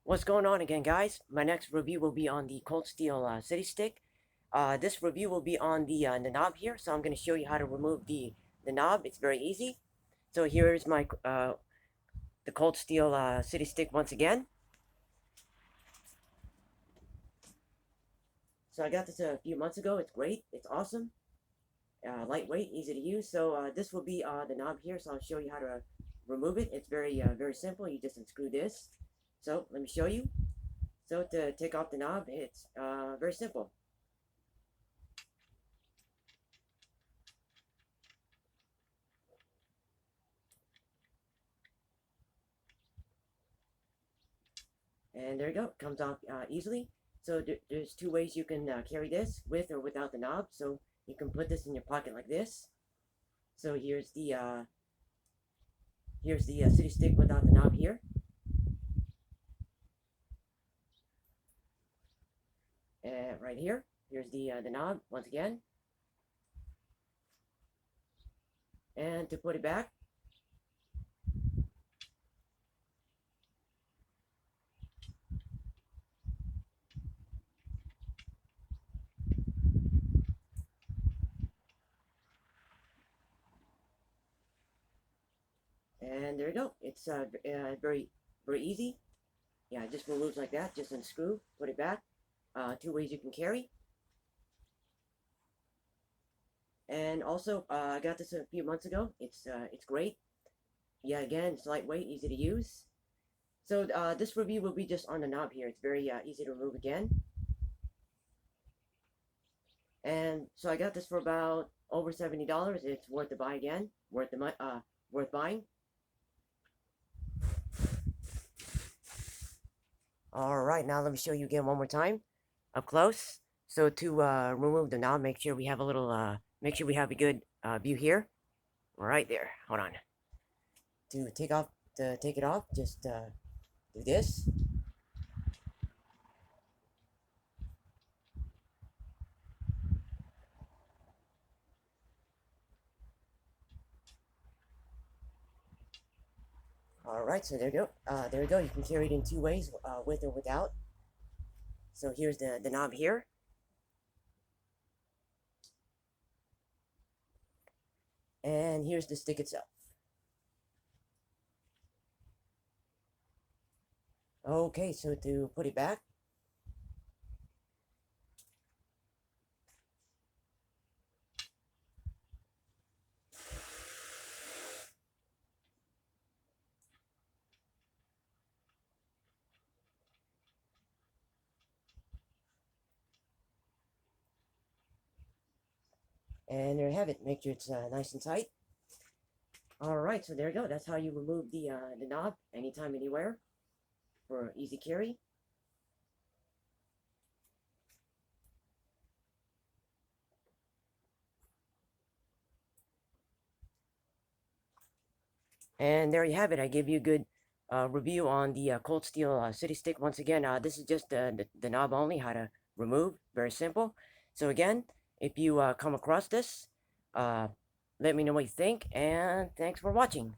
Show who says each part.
Speaker 1: What's going on again, guys? My next review will be on the Cold Steel City Stick. This review will be on the knob here, so I'm going to show you how to remove the knob. It's very easy. So here's my the Cold Steel City Stick once again. So I got this a few months ago. It's great. It's awesome. Lightweight, easy to use. So this will be the knob here, so I'll show you how to remove it. It's very simple. You just unscrew this. So let me show you. So to take off the knob, it's very simple. And there you go, it comes off easily. So there's two ways you can carry this, with or without the knob. So you can put this in your pocket like this. So here's the city stick without the knob here. And right here, here's the knob once again. And to put it back, and there you go. It's very easy. Yeah, it just removes like that. Just unscrew, put it back. Two ways you can carry. And also, I got this a few months ago. It's great. Yeah, again, it's lightweight, easy to use. So this review will be just on the knob here. It's very easy to remove again. And so I got this for about over $70. It's worth the buy again. Worth buying. All right, now let me show you again one more time, up close. So to remove the knob, make sure we have a good view here. Right there. Hold on. To take it off, just do this. All right, so there you go. There you go. You can carry it in two ways, with or without. So here's the knob here. And here's the stick itself. Okay, so to put it back, and there you have it. Make sure it's nice and tight. All right, so there you go. That's how you remove the knob anytime, anywhere, for easy carry. And there you have it. I gave you a good review on the Cold Steel City Stick. Once again, this is just the knob only, how to remove. Very simple. So again, if you come across this, let me know what you think, and thanks for watching.